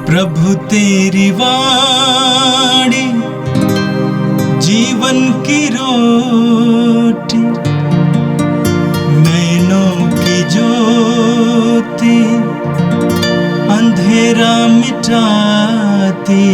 प्रभु तेरी वाणी जीवन की रोटी, नैनों की ज्योति अंधेरा मिटाती।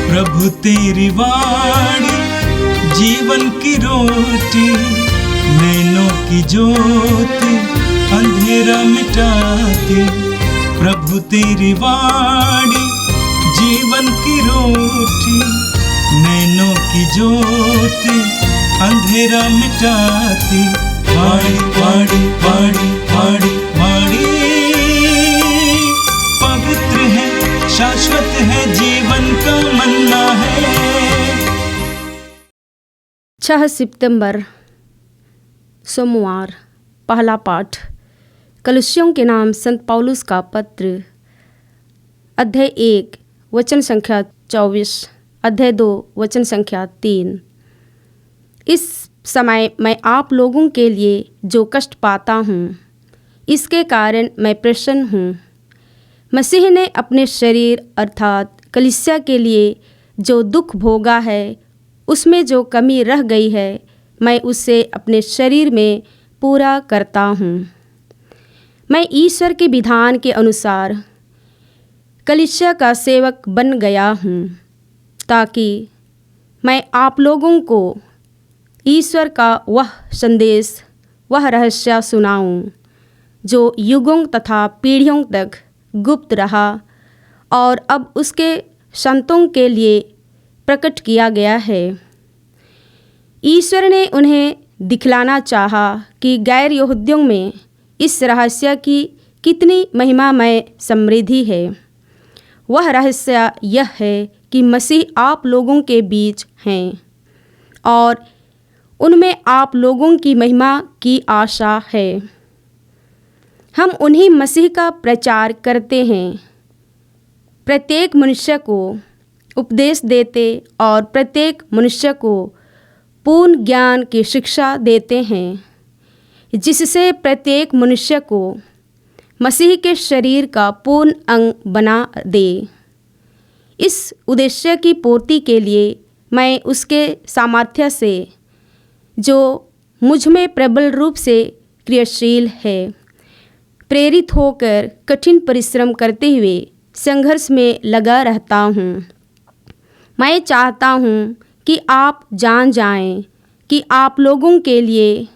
प्रभु तेरी वाणी जीवन की रोटी, नैनों की ज्योति अंधेरा मिटाती। प्रभु तेरी वाणी जीवन की रोटी, नैनों की ज्योति अंधेरा मिटाती। वाणी वाणी वाणी वाणी वाणी पवित्र है, शाश्वत है, जीवन का मन्ना है। 6 सितंबर सोमवार। पहला पाठ कलुस्सियों के नाम संत पौलुस का पत्र, अध्याय 1 वचन संख्या 24, अध्याय 2 वचन संख्या 3। इस समय मैं आप लोगों के लिए जो कष्ट पाता हूँ, इसके कारण मैं प्रसन्न हूँ। मसीह ने अपने शरीर अर्थात कलीसिया के लिए जो दुख भोगा है, उसमें जो कमी रह गई है, मैं उसे अपने शरीर में पूरा करता हूँ। मैं ईश्वर के विधान के अनुसार कलीसिया का सेवक बन गया हूँ, ताकि मैं आप लोगों को ईश्वर का वह संदेश, वह रहस्य सुनाऊँ, जो युगों तथा पीढ़ियों तक गुप्त रहा और अब उसके संतों के लिए प्रकट किया गया है। ईश्वर ने उन्हें दिखलाना चाहा कि गैर यहूदियों में इस रहस्य की कितनी महिमामय समृद्धि है। वह रहस्य यह है कि मसीह आप लोगों के बीच हैं और उनमें आप लोगों की महिमा की आशा है। हम उन्हीं मसीह का प्रचार करते हैं, प्रत्येक मनुष्य को उपदेश देते और प्रत्येक मनुष्य को पूर्ण ज्ञान की शिक्षा देते हैं, जिससे प्रत्येक मनुष्य को मसीह के शरीर का पूर्ण अंग बना दे। इस उद्देश्य की पूर्ति के लिए मैं उसके सामर्थ्य से, जो मुझ में प्रबल रूप से क्रियाशील है, प्रेरित होकर कठिन परिश्रम करते हुए संघर्ष में लगा रहता हूँ। मैं चाहता हूँ कि आप जान जाएं कि आप लोगों के लिए,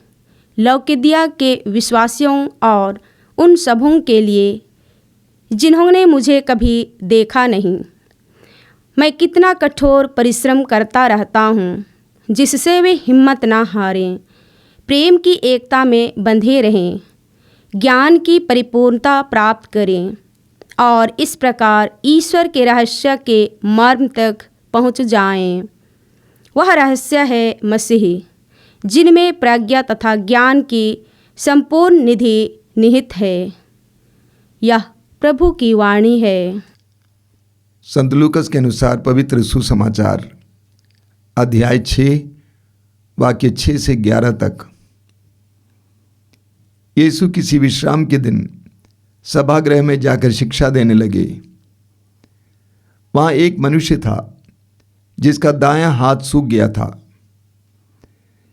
लौकिदिया के विश्वासियों और उन सबों के लिए जिन्होंने मुझे कभी देखा नहीं, मैं कितना कठोर परिश्रम करता रहता हूँ, जिससे वे हिम्मत ना हारें, प्रेम की एकता में बंधे रहें, ज्ञान की परिपूर्णता प्राप्त करें और इस प्रकार ईश्वर के रहस्य के मर्म तक पहुँच जाएं। वह रहस्य है मसीह, जिनमें प्रज्ञा तथा ज्ञान की संपूर्ण निधि निहित है। यह प्रभु की वाणी है। संत लूकस के अनुसार पवित्र सुसमाचार, अध्याय 6 वाक्य 6 से 11 तक। यीशु किसी विश्राम के दिन सभागृह में जाकर शिक्षा देने लगे। वहाँ एक मनुष्य था जिसका दायां हाथ सूख गया था।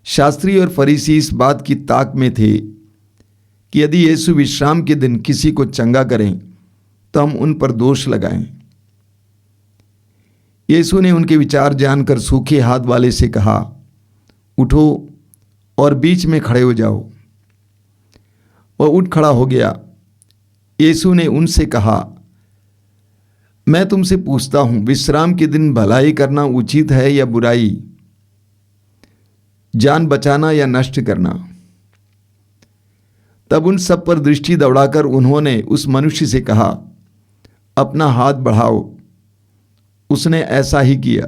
शास्त्री और फरीसी इस बात की ताक में थे कि यदि यीशु विश्राम के दिन किसी को चंगा करें तो हम उन पर दोष लगाएं। यीशु ने उनके विचार जानकर सूखे हाथ वाले से कहा, उठो और बीच में खड़े हो जाओ। वह उठ खड़ा हो गया। यीशु ने उनसे कहा, मैं तुमसे पूछता हूं, विश्राम के दिन भलाई करना उचित है या बुराई, जान बचाना या नष्ट करना? तब उन सब पर दृष्टि दौड़ाकर उन्होंने उस मनुष्य से कहा, अपना हाथ बढ़ाओ। उसने ऐसा ही किया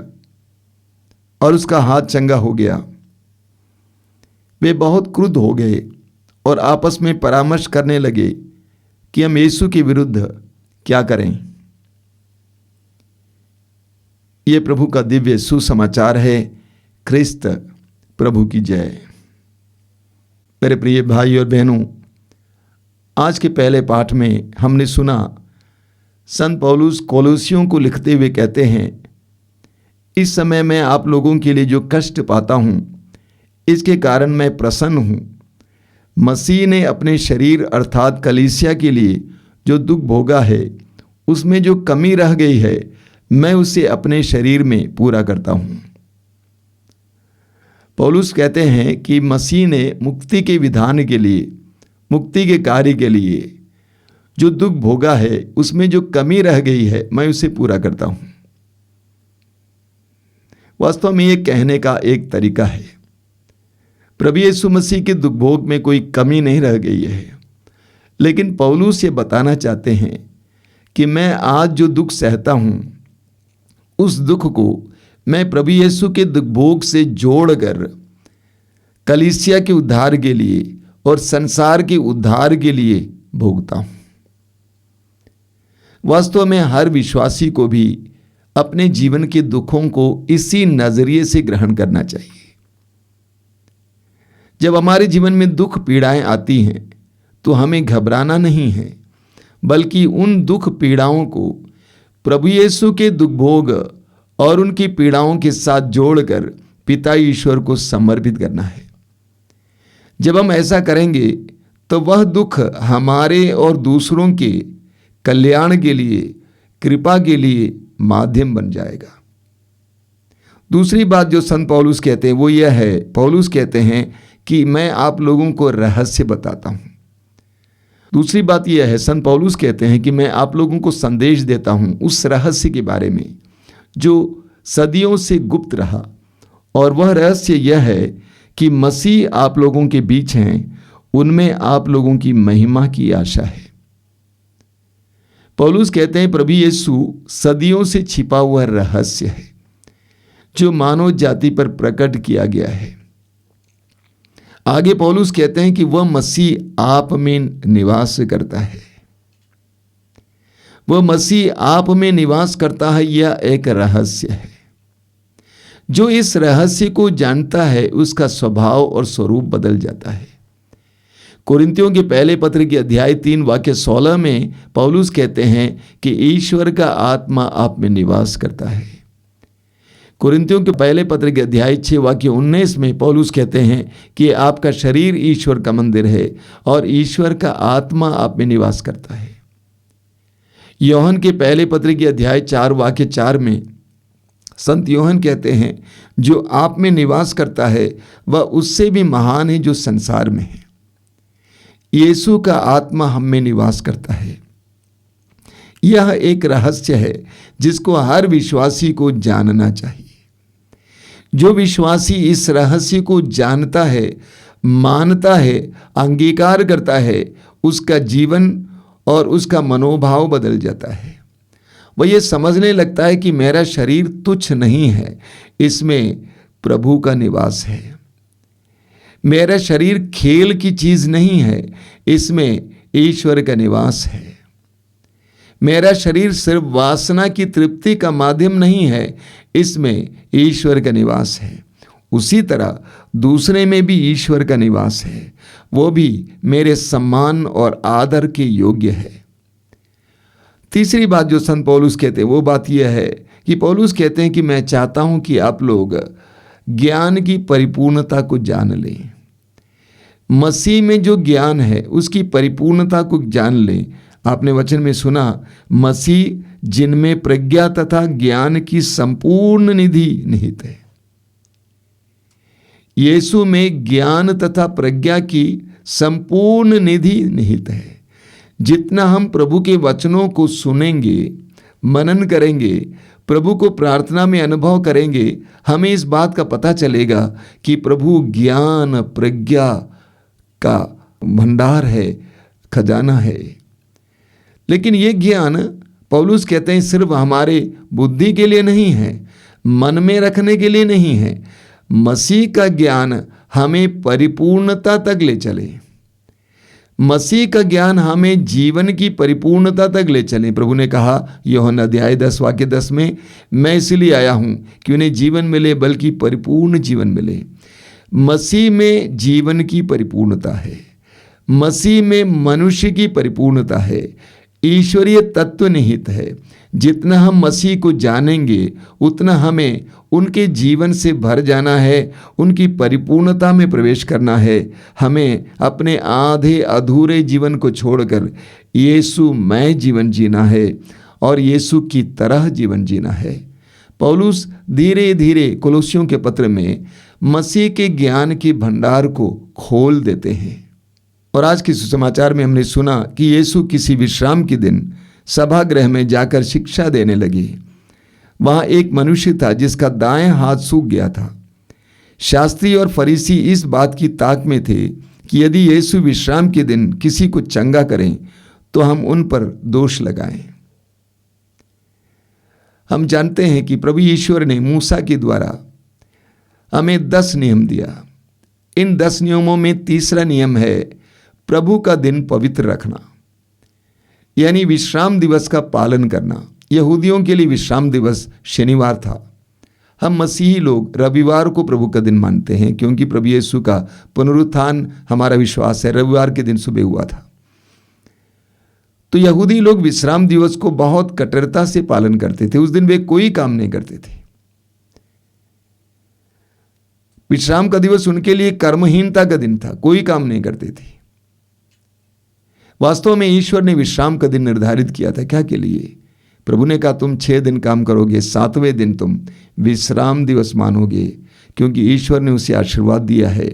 और उसका हाथ चंगा हो गया। वे बहुत क्रुद्ध हो गए और आपस में परामर्श करने लगे कि हम यीशु के विरुद्ध क्या करें। ये प्रभु का दिव्य सुसमाचार है। ख्रिस्त प्रभु की जय। मेरे प्रिय भाई और बहनों, आज के पहले पाठ में हमने सुना संत पौलुस कोलोसियों को लिखते हुए कहते हैं, इस समय मैं आप लोगों के लिए जो कष्ट पाता हूँ इसके कारण मैं प्रसन्न हूँ। मसीह ने अपने शरीर अर्थात कलीसिया के लिए जो दुख भोगा है उसमें जो कमी रह गई है मैं उसे अपने शरीर में पूरा करता हूँ। पौलुस कहते हैं कि मसीह ने मुक्ति के विधान के लिए, मुक्ति के कार्य के लिए जो दुख भोगा है उसमें जो कमी रह गई है मैं उसे पूरा करता हूँ। वास्तव में ये कहने का एक तरीका है। प्रभु यीशु मसीह के दुख भोग में कोई कमी नहीं रह गई है, लेकिन पौलुस ये बताना चाहते हैं कि मैं आज जो दुख सहता हूँ उस दुख को मैं प्रभु यीशु के दुख भोग से जोड़कर कलीसिया के उद्धार के लिए और संसार के उद्धार के लिए भोगता हूँ। वास्तव में हर विश्वासी को भी अपने जीवन के दुखों को इसी नजरिए से ग्रहण करना चाहिए। जब हमारे जीवन में दुख पीड़ाएं आती हैं तो हमें घबराना नहीं है, बल्कि उन दुख पीड़ाओं को प्रभु यीशु के दुख भोग और उनकी पीड़ाओं के साथ जोड़कर पिता ईश्वर को समर्पित करना है। जब हम ऐसा करेंगे तो वह दुख हमारे और दूसरों के कल्याण के लिए, कृपा के लिए माध्यम बन जाएगा। दूसरी बात जो संत पौलुस कहते हैं वो यह है, पौलुस कहते हैं कि मैं आप लोगों को रहस्य बताता हूं। दूसरी बात यह है, संत पौलुस कहते हैं कि मैं आप लोगों को संदेश देता हूं उस रहस्य के बारे में जो सदियों से गुप्त रहा, और वह रहस्य यह है कि मसीह आप लोगों के बीच हैं, उनमें आप लोगों की महिमा की आशा है। पौलुस कहते हैं प्रभु यीशु सदियों से छिपा हुआ रहस्य है जो मानव जाति पर प्रकट किया गया है। आगे पौलुस कहते हैं कि वह मसीह आप में निवास करता है। वह मसीह आप में निवास करता है, यह एक रहस्य है। जो इस रहस्य को जानता है उसका स्वभाव और स्वरूप बदल जाता है। कोरिन्थियों के पहले पत्र के अध्याय 3 वाक्य 16 में पौलुस कहते हैं कि ईश्वर का आत्मा आप में निवास करता है। कोरिन्थियों के पहले पत्र के अध्याय 6 वाक्य 19 में पौलुस कहते हैं कि आपका शरीर ईश्वर का मंदिर है और ईश्वर का आत्मा आप में निवास करता है। योहन के पहले पत्र के अध्याय 4 वाक्य 4 में संत योहन कहते हैं जो आप में निवास करता है वह उससे भी महान है जो संसार में है। यीशु का आत्मा हम में निवास करता है। यह एक रहस्य है जिसको हर विश्वासी को जानना चाहिए। जो विश्वासी इस रहस्य को जानता है, मानता है, अंगीकार करता है, उसका जीवन और उसका मनोभाव बदल जाता है। वह ये समझने लगता है कि मेरा शरीर तुच्छ नहीं है, इसमें प्रभु का निवास है। मेरा शरीर खेल की चीज नहीं है, इसमें ईश्वर का निवास है। मेरा शरीर सिर्फ वासना की तृप्ति का माध्यम नहीं है, इसमें ईश्वर का निवास है। उसी तरह दूसरे में भी ईश्वर का निवास है, वो भी मेरे सम्मान और आदर के योग्य है। तीसरी बात जो संत पौलुस कहते हैं वो बात यह है कि पौलुस कहते हैं कि मैं चाहता हूं कि आप लोग ज्ञान की परिपूर्णता को जान लें। मसीह में जो ज्ञान है उसकी परिपूर्णता को जान लें। आपने वचन में सुना, मसीह जिनमें प्रज्ञा तथा ज्ञान की संपूर्ण निधि निहित है। यीशु में ज्ञान तथा प्रज्ञा की संपूर्ण निधि निहित है। जितना हम प्रभु के वचनों को सुनेंगे, मनन करेंगे, प्रभु को प्रार्थना में अनुभव करेंगे, हमें इस बात का पता चलेगा कि प्रभु ज्ञान प्रज्ञा का भंडार है, खजाना है। लेकिन ये ज्ञान पौलुस कहते हैं सिर्फ हमारे बुद्धि के लिए नहीं है, मन में रखने के लिए नहीं है। मसीह का ज्ञान हमें परिपूर्णता तक ले चले। मसीह का ज्ञान हमें जीवन की परिपूर्णता तक ले चले। प्रभु ने कहा यूहन्ना अध्याय 10 वाक्य 10 में, मैं इसलिए आया हूं कि उन्हें जीवन मिले, बल्कि परिपूर्ण जीवन मिले। मसीह में जीवन की परिपूर्णता है, मसीह में मनुष्य की परिपूर्णता है, ईश्वरीय तत्व निहित है। जितना हम मसीह को जानेंगे उतना हमें उनके जीवन से भर जाना है, उनकी परिपूर्णता में प्रवेश करना है। हमें अपने आधे अधूरे जीवन को छोड़कर यीशु में जीवन जीना है और यीशु की तरह जीवन जीना है। पौलुस धीरे धीरे कोलोसियों के पत्र में मसीह के ज्ञान के भंडार को खोल देते हैं। और आज के सुसमाचार में हमने सुना कि यीशु किसी विश्राम के दिन सभागृह में जाकर शिक्षा देने लगे। वहां एक मनुष्य था जिसका दाएं हाथ सूख गया था। शास्त्री और फरीसी इस बात की ताक में थे कि यदि यीशु विश्राम के दिन किसी को चंगा करें तो हम उन पर दोष लगाएं। हम जानते हैं कि प्रभु ईश्वर ने मूसा के द्वारा हमें 10 नियम दिया। इन 10 नियमों में तीसरा नियम है प्रभु का दिन पवित्र रखना, यानी विश्राम दिवस का पालन करना। यहूदियों के लिए विश्राम दिवस शनिवार था। हम मसीही लोग रविवार को प्रभु का दिन मानते हैं क्योंकि प्रभु यीशु का पुनरुत्थान हमारा विश्वास है, रविवार के दिन सुबह हुआ था। तो यहूदी लोग विश्राम दिवस को बहुत कट्टरता से पालन करते थे। उस दिन वे कोई काम नहीं करते थे। विश्राम का दिवस उनके लिए कर्महीनता का दिन था, कोई काम नहीं करते थे। वास्तव में ईश्वर ने विश्राम का दिन निर्धारित किया था, क्या के लिए? प्रभु ने कहा तुम 6 दिन काम करोगे, 7वें दिन तुम विश्राम दिवस मानोगे, क्योंकि ईश्वर ने उसे आशीर्वाद दिया है।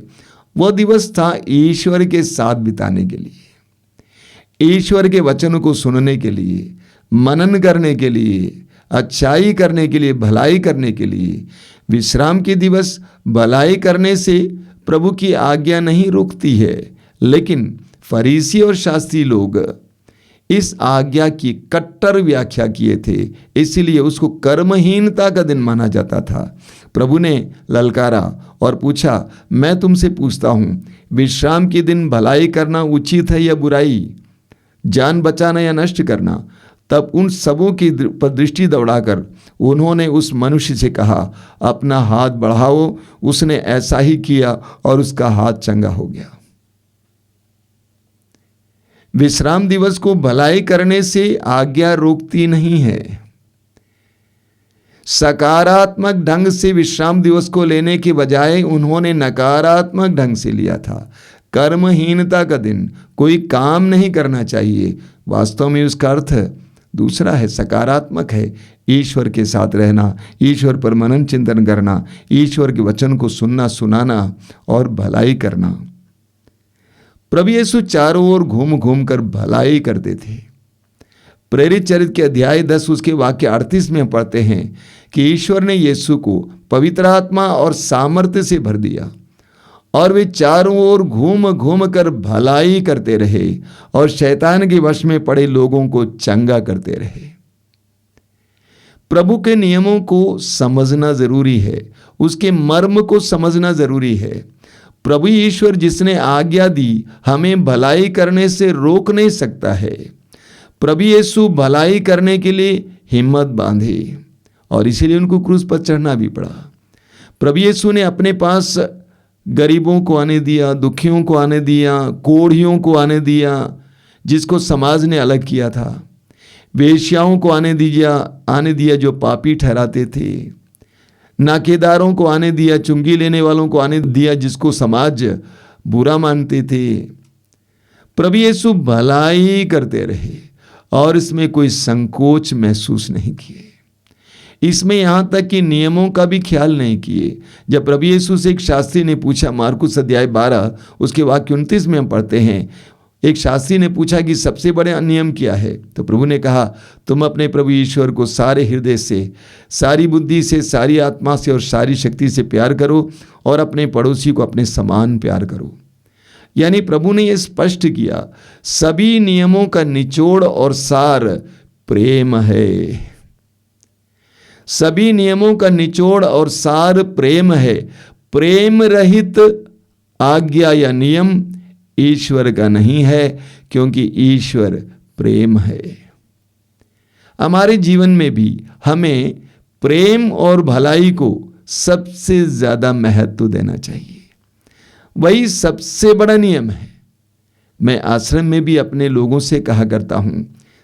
वह दिवस था ईश्वर के साथ बिताने के लिए, ईश्वर के वचन को सुनने के लिए, मनन करने के लिए, अच्छाई करने के लिए, भलाई करने के लिए। विश्राम के दिवस भलाई करने से प्रभु की आज्ञा नहीं रोकती है, लेकिन फरीसी और शास्त्री लोग इस आज्ञा की कट्टर व्याख्या किए थे, इसलिए उसको कर्महीनता का दिन माना जाता था। प्रभु ने ललकारा और पूछा, मैं तुमसे पूछता हूं, विश्राम के दिन भलाई करना उचित है या बुराई, जान बचाना या नष्ट करना? तब उन सबों की पर दृष्टि दौड़ाकर उन्होंने उस मनुष्य से कहा, अपना हाथ बढ़ाओ। उसने ऐसा ही किया और उसका हाथ चंगा हो गया। विश्राम दिवस को भलाई करने से आज्ञा रोकती नहीं है। सकारात्मक ढंग से विश्राम दिवस को लेने के बजाय उन्होंने नकारात्मक ढंग से लिया था। कर्महीनता का दिन, कोई काम नहीं करना चाहिए। वास्तव में उसका अर्थ दूसरा है, सकारात्मक है। ईश्वर के साथ रहना, ईश्वर पर मनन चिंतन करना, ईश्वर के वचन को सुनना सुनाना और भलाई करना। प्रभु यीशु चारों ओर घूम घूम कर भलाई करते थे। प्रेरित चरित्र के अध्याय 10 उसके वाक्य 38 में पढ़ते हैं कि ईश्वर ने यीशु को पवित्र आत्मा और सामर्थ्य से भर दिया और वे चारों ओर घूम घूम कर भलाई करते रहे और शैतान के वश में पड़े लोगों को चंगा करते रहे। प्रभु के नियमों को समझना जरूरी है, उसके मर्म को समझना जरूरी है। प्रभु ईश्वर जिसने आज्ञा दी, हमें भलाई करने से रोक नहीं सकता है। प्रभु यीशु भलाई करने के लिए हिम्मत बांधे और इसीलिए उनको क्रूस पर चढ़ना भी पड़ा। प्रभु यीशु ने अपने पास गरीबों को आने दिया, दुखियों को आने दिया, कोढ़ियों को आने दिया, जिसको समाज ने अलग किया था। वेश्याओं को आने दिया जो पापी ठहराते थे। नाकेदारों को आने दिया, चुंगी लेने वालों को आने दिया, जिसको समाज बुरा मानते थे। प्रभु यीशु भलाई करते रहे और इसमें कोई संकोच महसूस नहीं किए। इसमें यहाँ तक कि नियमों का भी ख्याल नहीं किए। जब प्रभु यीशु से एक शास्त्री ने पूछा, मार्कुस अध्याय 12 उसके वाक्य 29 में हम पढ़ते हैं, एक शास्त्री ने पूछा कि सबसे बड़े नियम क्या है? तो प्रभु ने कहा, तुम अपने प्रभु ईश्वर को सारे हृदय से, सारी बुद्धि से, सारी आत्मा से और सारी शक्ति से प्यार करो और अपने पड़ोसी को अपने समान प्यार करो। यानी प्रभु ने यह स्पष्ट किया, सभी नियमों का निचोड़ और सार प्रेम है। सभी नियमों का निचोड़ और सार प्रेम है। प्रेम रहित आज्ञा या नियम ईश्वर का नहीं है, क्योंकि ईश्वर प्रेम है। हमारे जीवन में भी हमें प्रेम और भलाई को सबसे ज्यादा महत्व देना चाहिए। वही सबसे बड़ा नियम है। मैं आश्रम में भी अपने लोगों से कहा करता हूं,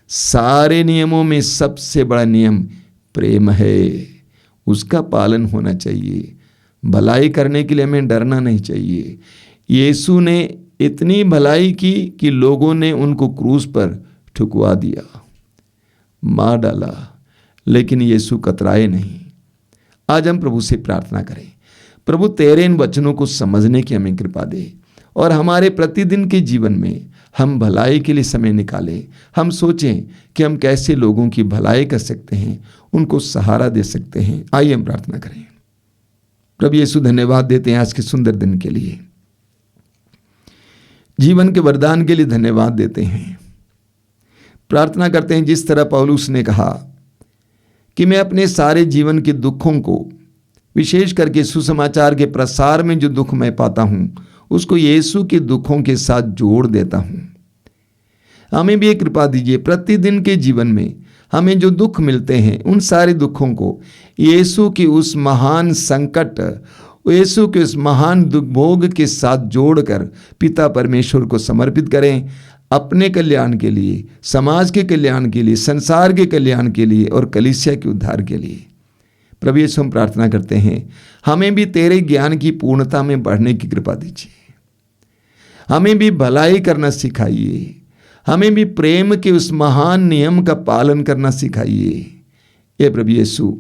सारे नियमों में सबसे बड़ा नियम प्रेम है, उसका पालन होना चाहिए। भलाई करने के लिए हमें डरना नहीं चाहिए। यीशु ने इतनी भलाई की कि लोगों ने उनको क्रूस पर ठुकवा दिया, मार डाला, लेकिन यीशु कतराए नहीं। आज हम प्रभु से प्रार्थना करें, प्रभु तेरे इन वचनों को समझने की हमें कृपा दे और हमारे प्रतिदिन के जीवन में हम भलाई के लिए समय निकालें। हम सोचें कि हम कैसे लोगों की भलाई कर सकते हैं, उनको सहारा दे सकते हैं। आइए हम प्रार्थना करें। प्रभु यीशु, धन्यवाद देते हैं आज के सुंदर दिन के लिए, जीवन के वरदान के लिए धन्यवाद देते हैं। प्रार्थना करते हैं जिस तरह पौलुस ने कहा कि मैं अपने सारे जीवन के दुखों को, विशेष करके सुसमाचार के प्रसार में जो दुख मैं पाता हूं, उसको यीशु के दुखों के साथ जोड़ देता हूं। हमें भी एक कृपा दीजिए, प्रतिदिन के जीवन में हमें जो दुख मिलते हैं, उन सारे दुखों को यीशु के उस महान संकट, यीशु के उस महान दुख भोग के साथ जोड़कर पिता परमेश्वर को समर्पित करें, अपने कल्याण के लिए, समाज के कल्याण के लिए, संसार के कल्याण के लिए और कलीसिया के उद्धार के लिए। प्रभु यीशु, हम प्रार्थना करते हैं, हमें भी तेरे ज्ञान की पूर्णता में बढ़ने की कृपा दीजिए। हमें भी भलाई करना सिखाइए, हमें भी प्रेम के उस महान नियम का पालन करना सिखाइए। ये प्रभु यीशु,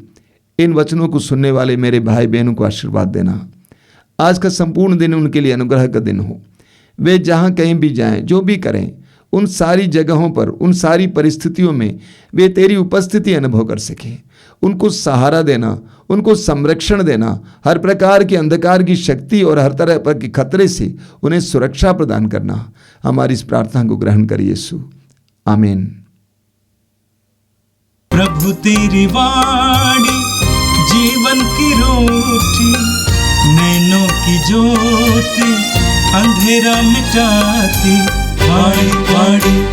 इन वचनों को सुनने वाले मेरे भाई बहनों को आशीर्वाद देना। आज का संपूर्ण दिन उनके लिए अनुग्रह का दिन हो। वे जहाँ कहीं भी जाएं, जो भी करें, उन सारी जगहों पर, उन सारी परिस्थितियों में वे तेरी उपस्थिति अनुभव कर सकें। उनको सहारा देना, उनको संरक्षण देना, हर प्रकार के अंधकार की शक्ति और हर तरह पर के खतरे से उन्हें सुरक्षा प्रदान करना। हमारी इस प्रार्थना को ग्रहण कर यीशु, आमीन। प्रभु तेरी वाणी जीवन की रोटी, नैनों की ज्योति अंधेरा मिटाती। वाणी वाणी